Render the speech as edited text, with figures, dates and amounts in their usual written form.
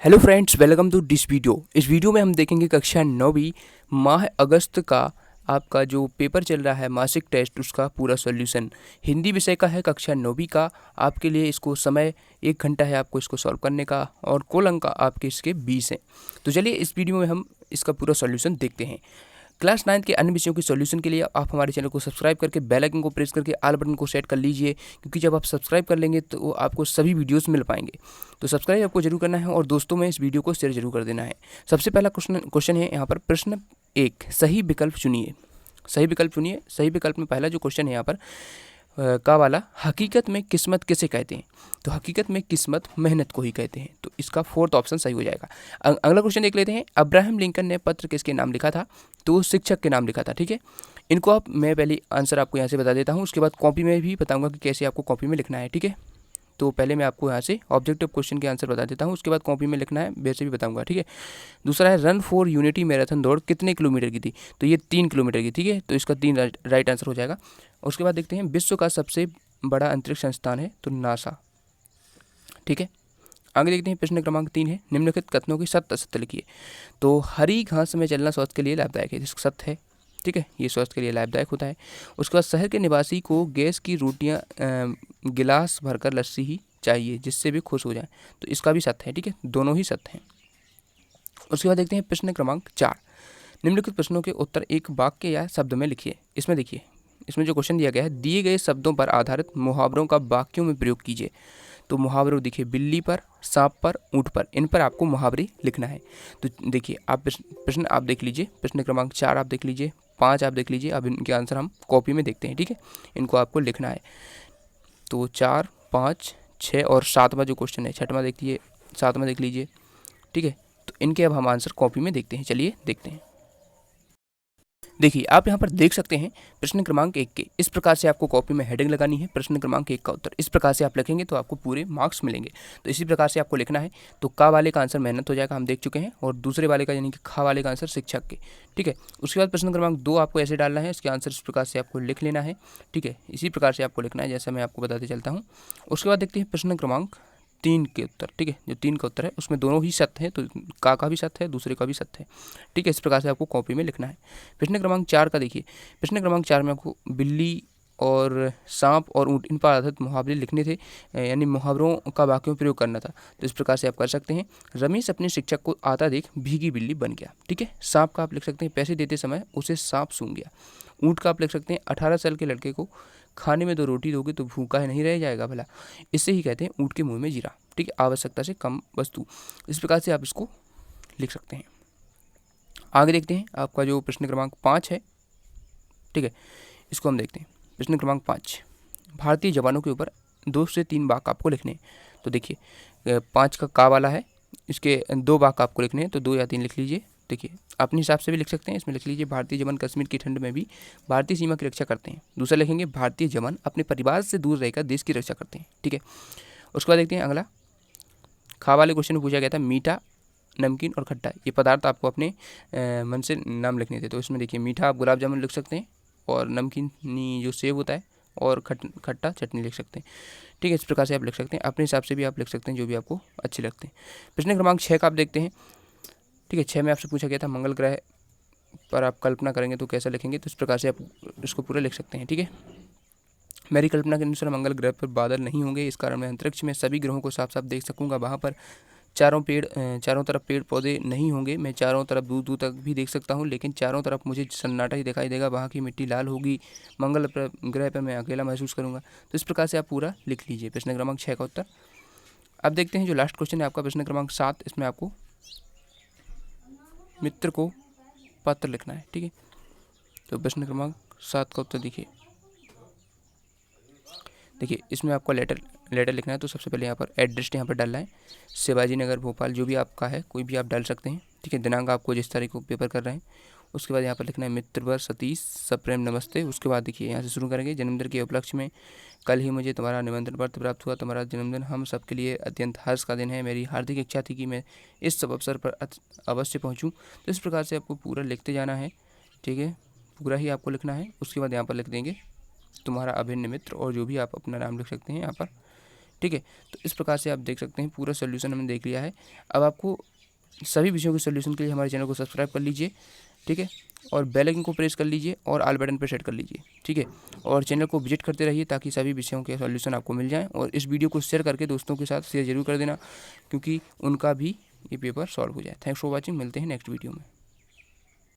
Hello friends, welcome to this video. इस video में हम देखेंगे कक्षा 9वीं माह अगस्त का आपका जो पेपर चल रहा है मासिक टेस्ट, उसका पूरा सॉल्यूशन हिंदी विषय का है। कक्षा 9वीं का आपके लिए इसको समय 1 घंटा है आपको इसको सॉल्व करने का, और कुल अंक आपके इसके 20 हैं। तो चलिए इस वीडियो में हम इसका पूरा सॉल्यूशन देखते हैं। क्लास 9 के अन्य विषयों के सॉल्यूशन के लिए आप हमारे चैनल को सब्सक्राइब करके बेल आइकन को प्रेस करके ऑल बटन को सेट कर लीजिए, क्योंकि जब आप सब्सक्राइब कर लेंगे तो आपको सभी वीडियोस मिल पाएंगे। तो सब्सक्राइब आपको जरूर करना है और दोस्तों में इस वीडियो को शेयर जरूर कर देना है। सबसे पहला क्वेश्चन है यहाँ पर, प्रश्न 1, सही विकल्प चुनिए। सही विकल्प चुनिए। सही विकल्प में पहला जो क्वेश्चन है यहाँ पर का वाला, हकीकत में किस्मत किसे कहते हैं? तो हकीकत में किस्मत मेहनत को ही कहते हैं। तो इसका 4th ऑप्शन सही हो जाएगा। अगला क्वेश्चन देख लेते हैं। अब्राहम लिंकन ने पत्र किसके नाम लिखा था? तो शिक्षक के नाम लिखा था। ठीक है, इनको आप मैं पहले आंसर आपको यहाँ से बता देता हूँ, उसके बाद कॉपी में भी बताऊँगा कि कैसे आपको कॉपी में लिखना है। ठीक है, तो पहले मैं आपको यहाँ से ऑब्जेक्टिव क्वेश्चन के आंसर बता देता हूँ, उसके बाद कॉपी में लिखना है वैसे भी बताऊंगा। ठीक है, दूसरा है, रन फॉर यूनिटी मैराथन दौड़ कितने किलोमीटर की थी? तो ये 3 किलोमीटर की। ठीक है, तो इसका 3 राइट आंसर हो जाएगा। उसके बाद देखते हैं, विश्व का सबसे बड़ा अंतरिक्ष संस्थान है तो नासा। ठीक है, आगे देखते हैं। प्रश्न क्रमांक 3 है, निम्नलिखित कथनों की सत्य असत्य लिखिए। तो हरी घास में चलना स्वास्थ्य के लिए लाभदायक है, जिसका सत्य है। ठीक है, ये स्वास्थ्य के लिए लाभदायक होता है। उसके बाद, शहर के निवासी को गैस की रोटियां गिलास भरकर लस्सी ही चाहिए जिससे भी खुश हो जाए, तो इसका भी सत्य है। ठीक है, दोनों ही सत्य हैं। उसके बाद देखते हैं प्रश्न क्रमांक 4, निम्नलिखित प्रश्नों के उत्तर एक वाक्य या शब्द में लिखिए। इसमें देखिए, इसमें जो क्वेश्चन दिया गया है, दिए गए शब्दों पर आधारित मुहावरों का वाक्यों में प्रयोग कीजिए। तो मुहावरे देखिए, बिल्ली पर, सांप पर, ऊँट पर, इन पर आपको मुहावरे लिखना है। तो देखिए, आप प्रश्न आप देख लीजिए, प्रश्न क्रमांक 4 आप देख लीजिए, 5 आप देख लीजिए। अब इनके आंसर हम कॉपी में देखते हैं। ठीक है, इनको आपको लिखना है। तो 4, 5, 6 और 7वां जो क्वेश्चन है, 6वां देख लीजिए, 7वां देख लीजिए। ठीक है, तो इनके अब हम आंसर कॉपी में देखते हैं। चलिए देखते हैं। देखिए, आप यहाँ पर देख सकते हैं प्रश्न क्रमांक 1 के इस प्रकार से आपको कॉपी में हेडिंग लगानी है। प्रश्न क्रमांक 1 का उत्तर इस प्रकार से आप लिखेंगे तो आपको पूरे मार्क्स मिलेंगे। तो इसी प्रकार से आपको लिखना है। तो का वाले का आंसर मेहनत हो जाएगा, हम देख चुके हैं, और दूसरे वाले का यानी कि खा वाले का आंसर शिक्षक के। ठीक है, उसके बाद प्रश्न क्रमांक 2 आपको ऐसे डालना है, इसके आंसर इस प्रकार से आपको लिख लेना है। ठीक है, इसी प्रकार से आपको लिखना है जैसा मैं आपको बताते चलता हूँ। उसके बाद देखते हैं प्रश्न क्रमांक 3 के उत्तर। ठीक है, जो 3 का उत्तर है उसमें दोनों ही सत्य है, तो का भी सत्य है, दूसरे का भी सत्य है। ठीक है, इस प्रकार से आपको कॉपी में लिखना है। प्रश्न क्रमांक 4 का देखिए, प्रश्न क्रमांक 4 में आपको बिल्ली और सांप और ऊँट, इन पर आधारित मुहावरे लिखने थे, यानी मुहावरों का वाक्यों में प्रयोग करना था। तो इस प्रकार से आप कर सकते हैं। रमेश अपने शिक्षक को आता देख भीगी बिल्ली बन गया। ठीक है, सांप का आप लिख सकते हैं, पैसे देते समय उसे सांप सूंघ गया। ऊँट का आप लिख सकते हैं, 18 साल के लड़के को खाने में 2 रोटी दोगे तो भूखा है नहीं रह जाएगा भला। इससे ही कहते हैं ऊँट के मुंह में जीरा। ठीक है, आवश्यकता से कम वस्तु। इस प्रकार से आप इसको लिख सकते हैं। आगे देखते हैं आपका जो प्रश्न क्रमांक 5 है। ठीक है, इसको हम देखते हैं। प्रश्न क्रमांक 5, भारतीय जवानों के ऊपर 2 से 3 वाक्य आपको लिखने हैं। तो देखिए, 5 का वाला है, इसके 2 वाक्य आपको लिखने हैं, तो 2 या 3 लिख लीजिए। देखिए, अपने हिसाब से भी लिख सकते हैं। इसमें लिख लीजिए, भारतीय जवान कश्मीर की ठंड में भी भारतीय सीमा की रक्षा करते हैं। दूसरा लिखेंगे, भारतीय जवान अपने परिवार से दूर रहकर देश की रक्षा करते हैं। ठीक है, उसके बाद देखते हैं अगला, खा वाले क्वेश्चन में पूछा गया था, मीठा, नमकीन और खट्टा, ये पदार्थ आपको अपने मन से नाम लिखने थे। तो इसमें देखिए, मीठा आप गुलाब जामुन लिख सकते हैं, और नमकीन जो सेब होता है, और खट्टा चटनी लिख सकते हैं। ठीक है, इस प्रकार से आप लिख सकते हैं। अपने हिसाब से भी आप लिख सकते हैं, जो भी आपको अच्छे लगते हैं। प्रश्न क्रमांक 6 का आप देखते हैं। ठीक है, 6 में आपसे पूछा गया था, मंगल ग्रह पर आप कल्पना करेंगे तो कैसा लिखेंगे? तो इस प्रकार से आप इसको पूरा लिख सकते हैं। ठीक है, मेरी कल्पना के अनुसार मंगल ग्रह पर बादल नहीं होंगे, इस कारण मैं अंतरिक्ष में सभी ग्रहों को साफ साफ देख सकूंगा। वहाँ पर चारों तरफ पेड़ पौधे नहीं होंगे, मैं चारों तरफ दूर दूर तक भी देख सकता हूँ, लेकिन चारों तरफ मुझे सन्नाटा ही दिखाई देगा। वहाँ की मिट्टी लाल होगी, मंगल ग्रह पर मैं अकेला महसूस करूँगा। तो इस प्रकार से आप पूरा लिख लीजिए प्रश्न क्रमांक 6 का उत्तर। अब देखते हैं जो लास्ट क्वेश्चन है आपका, प्रश्न क्रमांक 7, इसमें आपको मित्र को पत्र लिखना है। ठीक है, तो प्रश्न क्रमांक 7 का उत्तर देखिए, इसमें आपको लेटर लिखना है। तो सबसे पहले यहाँ पर एड्रेस यहाँ पर डालना है, शिवाजी नगर भोपाल, जो भी आपका है कोई भी आप डाल सकते हैं। ठीक है, दिनांक आपको जिस तारीख को पेपर कर रहे हैं। उसके बाद यहाँ पर लिखना है, मित्रवर सतीश, सप्रेम नमस्ते। उसके बाद देखिए, यहाँ से शुरू करेंगे, जन्मदिन के उपलक्ष्य में कल ही मुझे तुम्हारा निमंत्रण पत्र प्राप्त हुआ। तुम्हारा जन्मदिन हम सबके लिए अत्यंत हर्ष का दिन है। मेरी हार्दिक इच्छा थी कि मैं इस सब अवसर पर अवश्य पहुँचूँ। तो इस प्रकार से आपको पूरा लिखते जाना है। ठीक है, पूरा ही आपको लिखना है। उसके बाद यहाँ पर लिख देंगे तुम्हारा अभिन्न मित्र, और जो भी आप अपना नाम लिख सकते हैं यहाँ पर। ठीक ठीक है। तो इस प्रकार से आप देख सकते हैं पूरा सोल्यूशन हमने देख लिया है। अब आपको सभी विषयों के सोल्यूशन के लिए हमारे चैनल को सब्सक्राइब कर लीजिए, ठीक है, और बेल आइकन को प्रेस कर लीजिए और ऑल बटन पर सेट कर लीजिए, ठीक है। और चैनल को विजिट करते रहिए ताकि सभी विषयों के सॉल्यूशन आपको मिल जाएं। और इस वीडियो को शेयर करके दोस्तों के साथ शेयर जरूर कर देना, क्योंकि उनका भी ये पेपर सॉल्व हो जाए। थैंक्स फॉर वॉचिंग, मिलते हैं नेक्स्ट वीडियो में।